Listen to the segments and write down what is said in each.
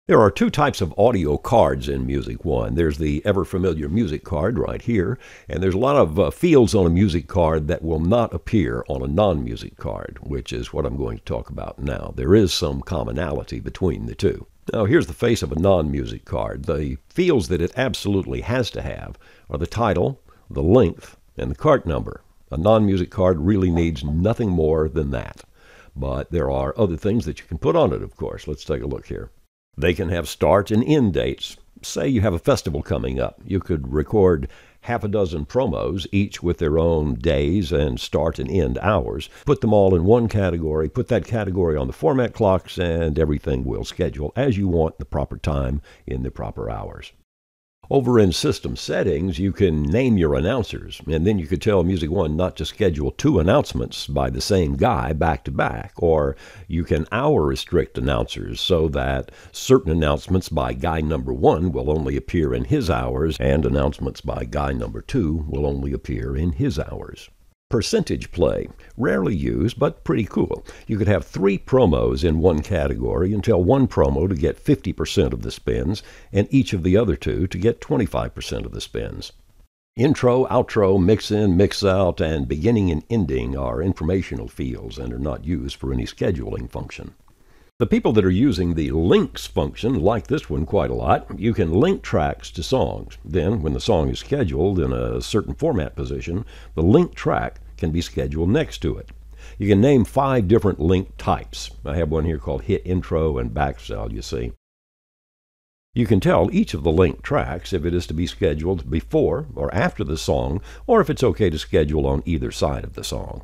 There are two types of audio cards in Music One. There's the ever-familiar music card right here, and there's a lot of fields on a music card that will not appear on a non-music card, which is what I'm going to talk about now. There is some commonality between the two. Now, here's the face of a non-music card. The fields that it absolutely has to have are the title, the length, and the cart number. A non-music card really needs nothing more than that. But there are other things that you can put on it, of course. Let's take a look here. They can have start and end dates. Say you have a festival coming up. You could record half a dozen promos, each with their own days and start and end hours. Put them all in one category, put that category on the format clocks, and everything will schedule as you want, the proper time in the proper hours. Over in System Settings, you can name your announcers, and then you could tell Music One not to schedule two announcements by the same guy back to back, or you can hour restrict announcers so that certain announcements by guy number one will only appear in his hours, and announcements by guy number two will only appear in his hours. Percentage play, rarely used, but pretty cool. You could have 3 promos in one category and tell one promo to get 50% of the spins, and each of the other 2 to get 25% of the spins. Intro, outro, mix-in, mix-out, and beginning and ending are informational fields and are not used for any scheduling function. The people that are using the links function like this one quite a lot. You can link tracks to songs. Then, when the song is scheduled in a certain format position, the link track can be scheduled next to it. You can name 5 different link types. I have one here called hit intro and backsell, you see. You can tell each of the link tracks if it is to be scheduled before or after the song, or if it's okay to schedule on either side of the song.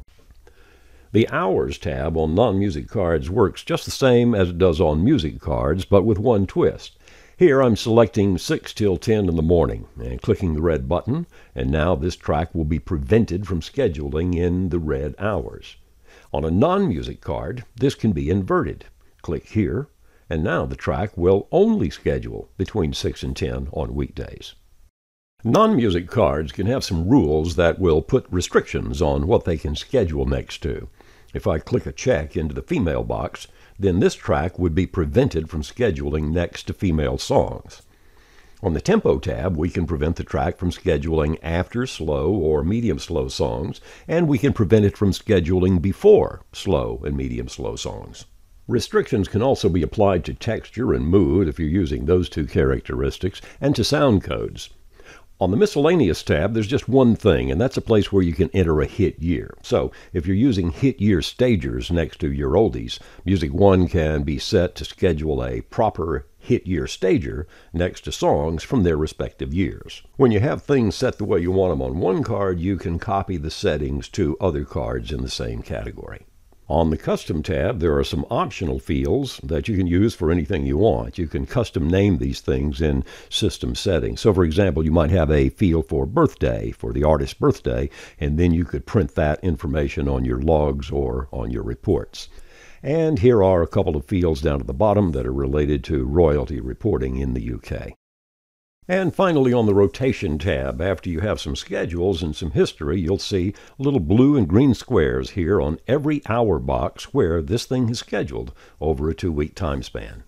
The Hours tab on non-music cards works just the same as it does on music cards, but with one twist. Here I'm selecting 6 till 10 in the morning and clicking the red button, and now this track will be prevented from scheduling in the red hours. On a non-music card, this can be inverted. Click here, and now the track will only schedule between 6 and 10 on weekdays. Non-music cards can have some rules that will put restrictions on what they can schedule next to. If I click a check into the female box, then this track would be prevented from scheduling next to female songs. On the Tempo tab, we can prevent the track from scheduling after slow or medium slow songs, and we can prevent it from scheduling before slow and medium slow songs. Restrictions can also be applied to texture and mood if you're using those 2 characteristics, and to sound codes. On the Miscellaneous tab, there's just one thing, and that's a place where you can enter a hit year. So, if you're using hit year stagers next to your oldies, Music One can be set to schedule a proper hit year stager next to songs from their respective years. When you have things set the way you want them on one card, you can copy the settings to other cards in the same category. On the Custom tab, there are some optional fields that you can use for anything you want. You can custom name these things in system settings. So, for example, you might have a field for birthday, for the artist's birthday, and then you could print that information on your logs or on your reports. And here are a couple of fields down at the bottom that are related to royalty reporting in the UK. And finally, on the Rotation tab, after you have some schedules and some history, you'll see little blue and green squares here on every hour box where this thing is scheduled over a 2-week time span.